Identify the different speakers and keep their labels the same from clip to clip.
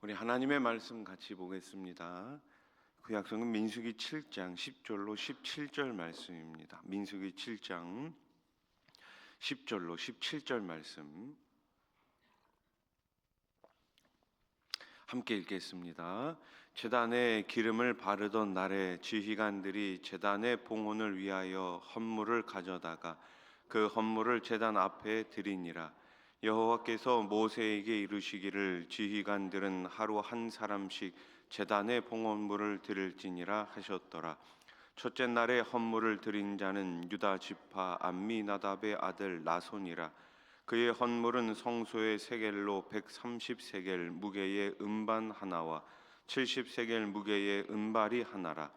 Speaker 1: 우리 하나님의 말씀 같이 보겠습니다. 구약성경 민수기 7장 10절로 17절 말씀입니다. 민수기 7장 10절로 17절 말씀 함께 읽겠습니다. 제단에 기름을 바르던 날에 지휘관들이 제단의 봉헌을 위하여 헌물을 가져다가 그 헌물을 제단 앞에 드리니라. 여호와께서 모세에게 이르시기를 지휘관들은 하루 한 사람씩 제단의 봉헌물을 드릴지니라 하셨더라. 첫째 날에 헌물을 드린 자는 유다 지파 암미나답의 아들 나손이라. 그의 헌물은 성소의 세겔로 130세겔 무게의 음반 하나와 70세겔 무게의 은발이 하나라.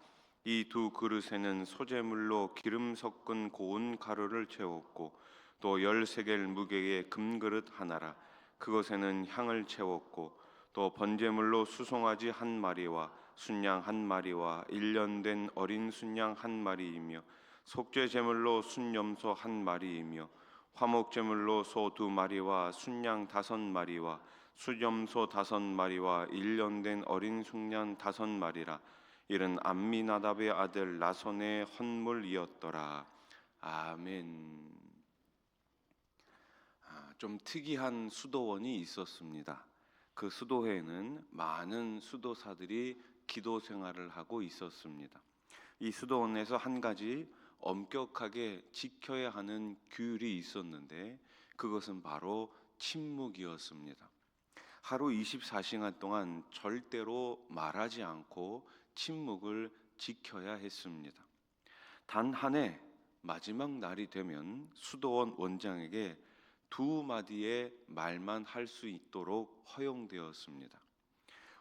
Speaker 1: 이 두 그릇에는 소재물로 기름 섞은 고운 가루를 채웠고 또 10세겔 무게의 금그릇 하나라. 그것에는 향을 채웠고 또 번제물로 수송아지 한 마리와 순양 한 마리와 1년 된 어린 순양 한 마리이며 속죄제물로 순염소 한 마리이며 화목제물로 소 2마리와 순양 5마리와 수염소 5마리와 1년 된 어린 순양 5마리라. 이는 암미나답의 아들 나손의 헌물이었더라. 아멘. 좀 특이한 수도원이 있었습니다. 그 수도회에는 많은 수도사들이 기도 생활을 하고 있었습니다. 이 수도원에서 한 가지 엄격하게 지켜야 하는 규율이 있었는데 그것은 바로 침묵이었습니다. 하루 24시간 동안 절대로 말하지 않고 침묵을 지켜야 했습니다. 단 한 해 마지막 날이 되면 수도원 원장에게 2마디의 말만 할 수 있도록 허용되었습니다.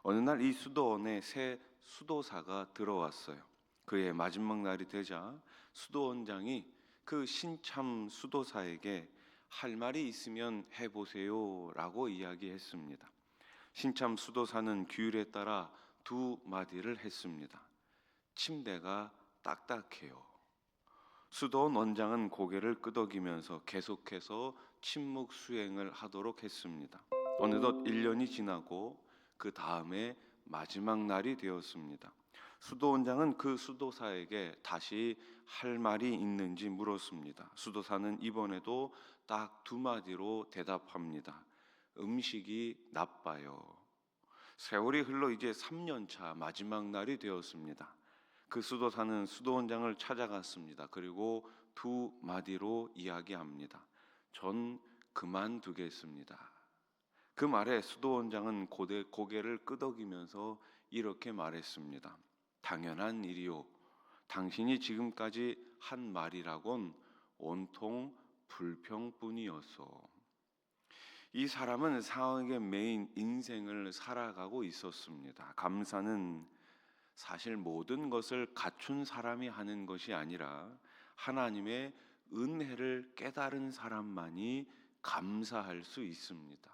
Speaker 1: 어느 날 이 수도원에 새 수도사가 들어왔어요. 그의 마지막 날이 되자 수도원장이 그 신참 수도사에게 할 말이 있으면 해보세요 라고 이야기했습니다. 신참 수도사는 규율에 따라 2마디를 했습니다. 침대가 딱딱해요. 수도원 원장은 고개를 끄덕이면서 계속해서 침묵 수행을 하도록 했습니다. 어느덧 1년이 지나고 그 다음에 마지막 날이 되었습니다. 수도원장은 그 수도사에게 다시 할 말이 있는지 물었습니다. 수도사는 이번에도 딱 2마디로 대답합니다. 음식이 나빠요. 세월이 흘러 이제 3년차 마지막 날이 되었습니다. 그 수도사는 수도원장을 찾아갔습니다. 그리고 2마디로 이야기합니다. 전 그만두겠습니다. 그 말에 수도원장은 고개를 끄덕이면서 이렇게 말했습니다. 당연한 일이요. 당신이 지금까지 한 말이라곤 온통 불평뿐이었어. 이 사람은 상황에 매인 인생을 살아가고 있었습니다. 감사는 사실 모든 것을 갖춘 사람이 하는 것이 아니라 하나님의 은혜를 깨달은 사람만이 감사할 수 있습니다.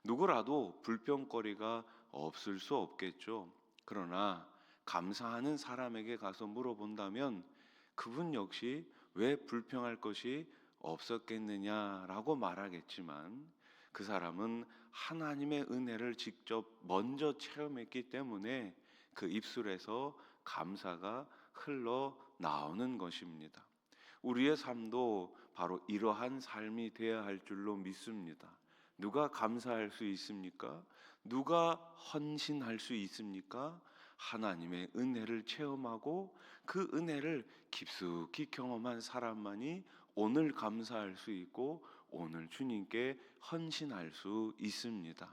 Speaker 1: 누구라도 불평거리가 없을 수 없겠죠. 그러나 감사하는 사람에게 가서 물어본다면 그분 역시 왜 불평할 것이 없었겠느냐라고 말하겠지만 그 사람은 하나님의 은혜를 직접 먼저 체험했기 때문에 그 입술에서 감사가 흘러나오는 것입니다. 우리의 삶도 바로 이러한 삶이 되어야 할 줄로 믿습니다. 누가 감사할 수 있습니까? 누가 헌신할 수 있습니까? 하나님의 은혜를 체험하고 그 은혜를 깊숙이 경험한 사람만이 오늘 감사할 수 있고 오늘 주님께 헌신할 수 있습니다.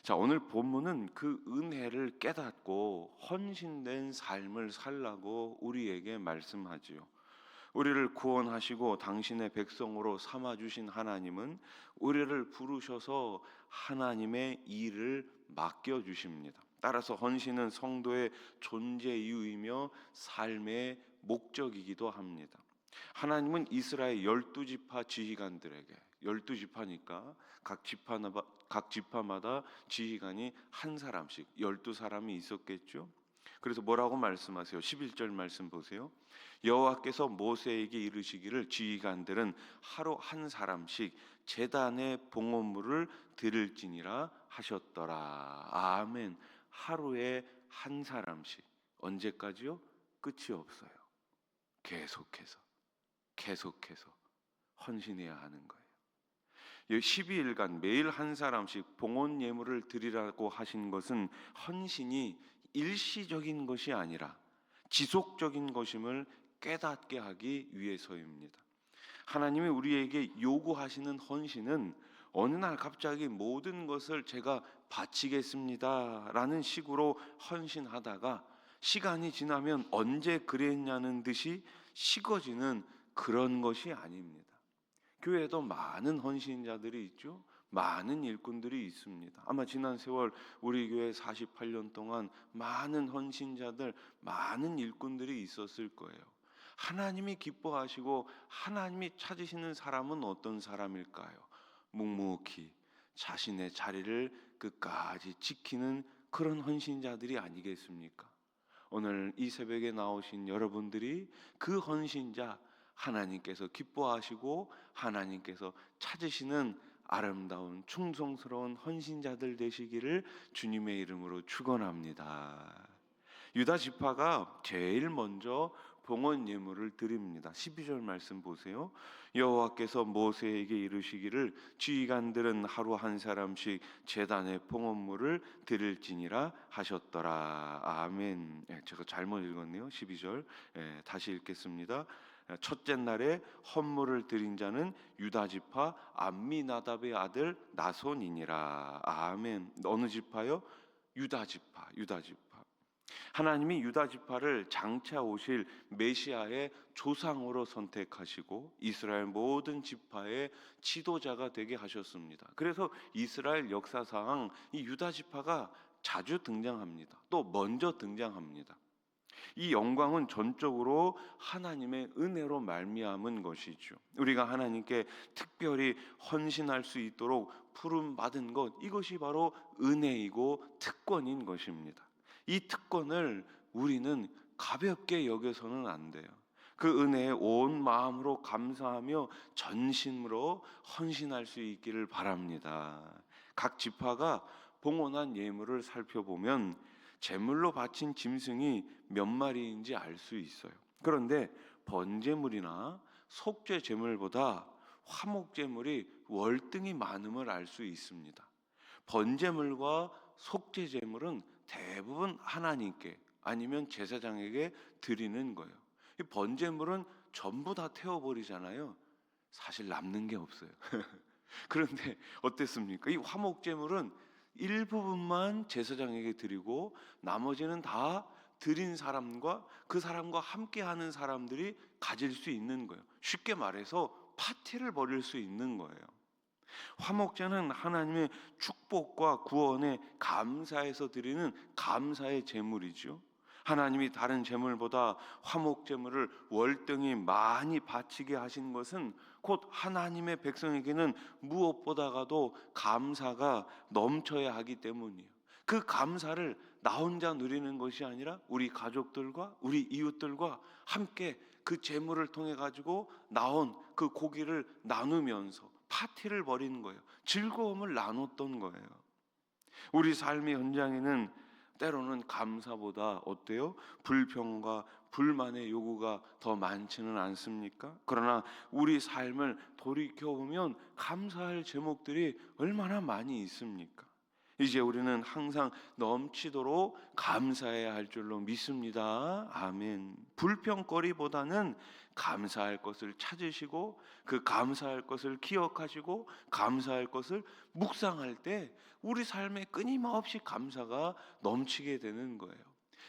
Speaker 1: 자, 오늘 본문은 그 은혜를 깨닫고 헌신된 삶을 살라고 우리에게 말씀하지요. 우리를 구원하시고 당신의 백성으로 삼아주신 하나님은 우리를 부르셔서 하나님의 일을 맡겨주십니다. 따라서 헌신은 성도의 존재 이유이며 삶의 목적이기도 합니다. 하나님은 이스라엘 12지파 지휘관들에게 12지파니까 각 지파마다 지휘관이 한 사람씩 12사람이 있었겠죠. 그래서 뭐라고 말씀하세요? 11절 말씀 보세요. 여호와께서 모세에게 이르시기를 지휘관들은 하루 한 사람씩 제단의 봉헌물을 드릴지니라 하셨더라. 아멘. 하루에 한 사람씩. 언제까지요? 끝이 없어요. 계속해서 헌신해야 하는 거예요. 12일간 매일 한 사람씩 봉헌 예물을 드리라고 하신 것은 헌신이 일시적인 것이 아니라 지속적인 것임을 깨닫게 하기 위해서입니다. 하나님이 우리에게 요구하시는 헌신은 어느 날 갑자기 모든 것을 제가 바치겠습니다 라는 식으로 헌신하다가 시간이 지나면 언제 그랬냐는 듯이 식어지는 그런 것이 아닙니다. 교회에도 많은 헌신자들이 있죠. 많은 일꾼들이 있습니다. 아마 지난 세월 우리 교회 48년 동안 많은 헌신자들, 많은 일꾼들이 있었을 거예요. 하나님이 기뻐하시고 하나님이 찾으시는 사람은 어떤 사람일까요? 묵묵히 자신의 자리를 끝까지 지키는 그런 헌신자들이 아니겠습니까? 오늘 이 새벽에 나오신 여러분들이 그 헌신자, 하나님께서 기뻐하시고 하나님께서 찾으시는 아름다운 충성스러운 헌신자들 되시기를 주님의 이름으로 축원합니다. 유다 지파가 제일 먼저 봉헌 예물을 드립니다. 12절 말씀 보세요. 여호와께서 모세에게 이르시기를 지휘관들은 하루 한 사람씩 제단의 봉헌물을 드릴지니라 하셨더라. 아멘. 제가 잘못 읽었네요. 12절 다시 읽겠습니다. 첫째 날에 헌물을 드린 자는 유다 지파 암미나답의 아들 나손이니라. 아멘. 어느 지파요? 유다 지파. 하나님이 유다 지파를 장차 오실 메시아의 조상으로 선택하시고 이스라엘 모든 지파의 지도자가 되게 하셨습니다. 그래서 이스라엘 역사상 이 유다 지파가 자주 등장합니다. 또 먼저 등장합니다. 이 영광은 전적으로 하나님의 은혜로 말미암은 것이죠. 우리가 하나님께 특별히 헌신할 수 있도록 부름 받은 것, 이것이 바로 은혜이고 특권인 것입니다. 이 특권을 우리는 가볍게 여겨서는 안 돼요. 그 은혜에 온 마음으로 감사하며 전심으로 헌신할 수 있기를 바랍니다. 각 지파가 봉헌한 예물을 살펴보면 제물로 바친 짐승이 몇 마리인지 알 수 있어요. 그런데 번제물이나 속죄 제물보다 화목 제물이 월등히 많음을 알 수 있습니다. 번제물과 속죄 제물은 대부분 하나님께 아니면 제사장에게 드리는 거예요. 이 번제물은 전부 다 태워버리잖아요. 사실 남는 게 없어요. 그런데 어땠습니까? 이 화목 제물은 일부분만 제사장에게 드리고 나머지는 다 드린 사람과 그 사람과 함께하는 사람들이 가질 수 있는 거예요. 쉽게 말해서 파티를 벌일 수 있는 거예요. 화목제는 하나님의 축복과 구원에 감사해서 드리는 감사의 제물이죠. 하나님이 다른 제물보다 화목 제물을 월등히 많이 바치게 하신 것은 곧 하나님의 백성에게는 무엇보다가도 감사가 넘쳐야 하기 때문이에요. 그 감사를 나 혼자 누리는 것이 아니라 우리 가족들과 우리 이웃들과 함께 그 제물을 통해 가지고 나온 그 고기를 나누면서 파티를 벌이는 거예요. 즐거움을 나눴던 거예요. 우리 삶의 현장에는 때로는 감사보다 어때요? 불평과 불만의 요구가 더 많지는 않습니까? 그러나 우리 삶을 돌이켜보면 감사할 제목들이 얼마나 많이 있습니까? 이제 우리는 항상 넘치도록 감사해야 할 줄로 믿습니다. 아멘. 불평거리보다는 감사할 것을 찾으시고 그 감사할 것을 기억하시고 감사할 것을 묵상할 때 우리 삶에 끊임없이 감사가 넘치게 되는 거예요.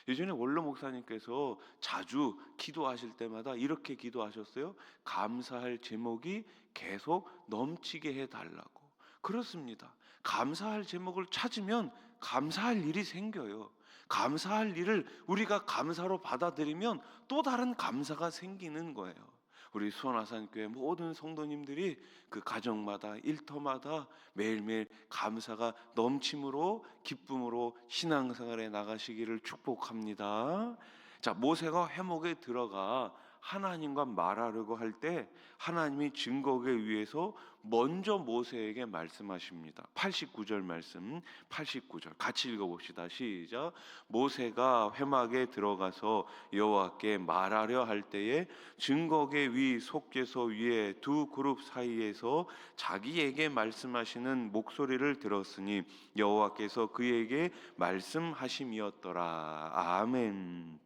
Speaker 1: 예전에 원로 목사님께서 자주 기도하실 때마다 이렇게 기도하셨어요. 감사할 제목이 계속 넘치게 해달라고. 그렇습니다. 감사할 제목을 찾으면 감사할 일이 생겨요. 감사할 일을 우리가 감사로 받아들이면 또 다른 감사가 생기는 거예요. 우리 수원아산교회 모든 성도님들이 그 가정마다 일터마다 매일매일 감사가 넘침으로 기쁨으로 신앙생활에 나가시기를 축복합니다. 자, 모세가 회목에 들어가 하나님과 말하려고 할 때 하나님이 증거하기 위해서 먼저 모세에게 말씀하십니다. 89절 말씀, 89절 같이 읽어봅시다. 시작. 모세가 회막에 들어가서 여호와께 말하려 할 때에 증거계 위 속죄소 위에 두 그룹 사이에서 자기에게 말씀하시는 목소리를 들었으니 여호와께서 그에게 말씀하심이었더라. 아멘.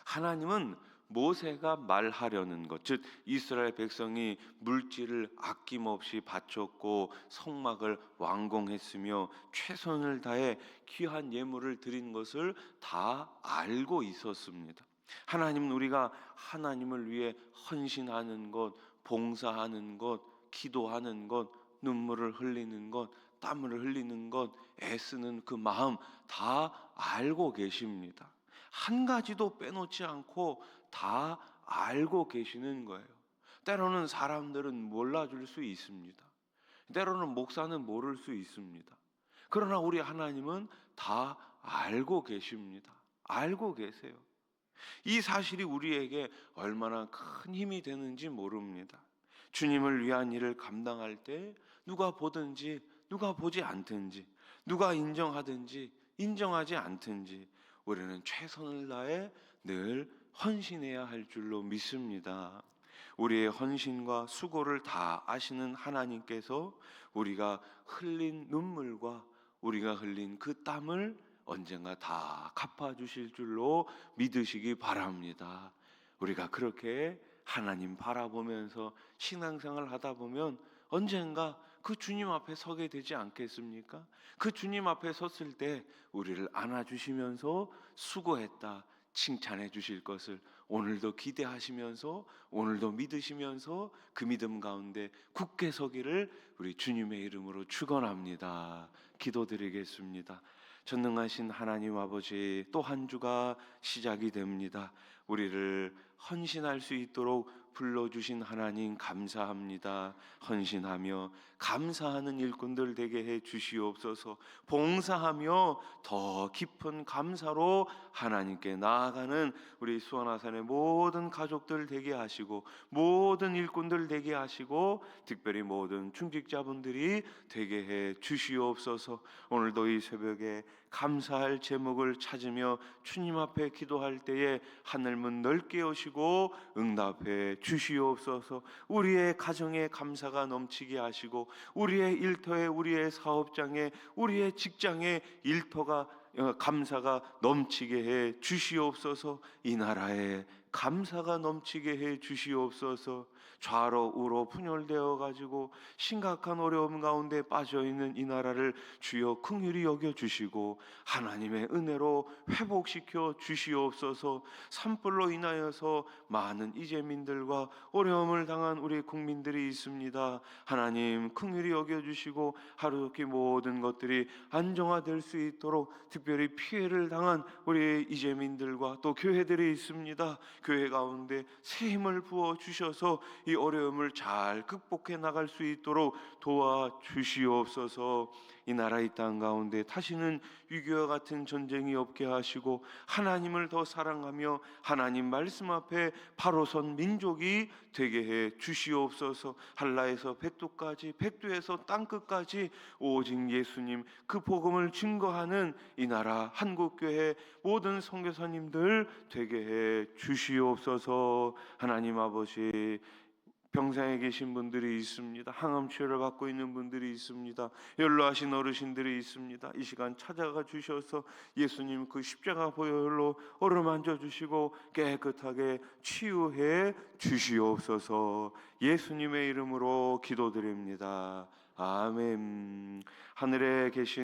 Speaker 1: 하나님은 모세가 말하려는 것, 즉 이스라엘 백성이 물질을 아낌없이 바쳤고 성막을 완공했으며 최선을 다해 귀한 예물을 드린 것을 다 알고 있었습니다. 하나님은 우리가 하나님을 위해 헌신하는 것, 봉사하는 것, 기도하는 것, 눈물을 흘리는 것, 땀을 흘리는 것, 애쓰는 그 마음 다 알고 계십니다. 한 가지도 빼놓지 않고 다 알고 계시는 거예요. 때로는 사람들은 몰라줄 수 있습니다. 때로는 목사는 모를 수 있습니다. 그러나 우리 하나님은 다 알고 계십니다. 알고 계세요. 이 사실이 우리에게 얼마나 큰 힘이 되는지 모릅니다. 주님을 위한 일을 감당할 때 누가 보든지 누가 보지 않든지 누가 인정하든지 인정하지 않든지 우리는 최선을 다해 늘 헌신해야 할 줄로 믿습니다. 우리의 헌신과 수고를 다 아시는 하나님께서 우리가 흘린 눈물과 우리가 흘린 그 땀을 언젠가 다 갚아주실 줄로 믿으시기 바랍니다. 우리가 그렇게 하나님 바라보면서 신앙생활 하다 보면 언젠가 그 주님 앞에 서게 되지 않겠습니까? 그 주님 앞에 섰을 때 우리를 안아주시면서 수고했다 칭찬해 주실 것을 오늘도 기대하시면서 오늘도 믿으시면서 그 믿음 가운데 굳게 서기를 우리 주님의 이름으로 축원합니다. 기도드리겠습니다. 전능하신 하나님 아버지, 또 한 주가 시작이 됩니다. 우리를 헌신할 수 있도록 불러주신 하나님 감사합니다. 헌신하며 감사하는 일꾼들 되게 해 주시옵소서. 봉사하며 더 깊은 감사로 하나님께 나아가는 우리 수원아산의 모든 가족들 되게 하시고 모든 일꾼들 되게 하시고 특별히 모든 중직자분들이 되게 해 주시옵소서. 오늘도 이 새벽에 감사할 제목을 찾으며 주님 앞에 기도할 때에 하늘문 넓게 여시고 응답해 주시옵소서. 우리의 가정에 감사가 넘치게 하시고 우리의 일터에 우리의 사업장에 우리의 직장에 일터가 감사가 넘치게 해 주시옵소서. 이 나라에 감사가 넘치게 해 주시옵소서. 좌로 우로 분열되어 가지고 심각한 어려움 가운데 빠져 있는 이 나라를 주여 긍휼히 여겨 주시고 하나님의 은혜로 회복시켜 주시옵소서. 산불로 인하여서 많은 이재민들과 어려움을 당한 우리 국민들이 있습니다. 하나님 긍휼히 여겨 주시고 하루속히 모든 것들이 안정화될 수 있도록 특별히 피해를 당한 우리 이재민들과 또 교회들이 있습니다. 교회 가운데 새 힘을 부어 주셔서 이 어려움을 잘 극복해 나갈 수 있도록 도와주시옵소서. 이 나라 이 땅 가운데 다시는 위기와 같은 전쟁이 없게 하시고 하나님을 더 사랑하며 하나님 말씀 앞에 바로 선 민족이 되게 해 주시옵소서. 한라에서 백두까지 백두에서 땅끝까지 오직 예수님 그 복음을 증거하는 이 나라 한국교회 모든 선교사님들 되게 해 주시옵소서. 하나님 아버지, 병상에 계신 분들이 있습니다. 항암 치료를 받고 있는 분들이 있습니다. 연로하신 어르신들이 있습니다. 이 시간 찾아가 주셔서 예수님 그 십자가 보혈로 어루만져 주시고 깨끗하게 치유해 주시옵소서. 예수님의 이름으로 기도드립니다. 아멘. 하늘에 계신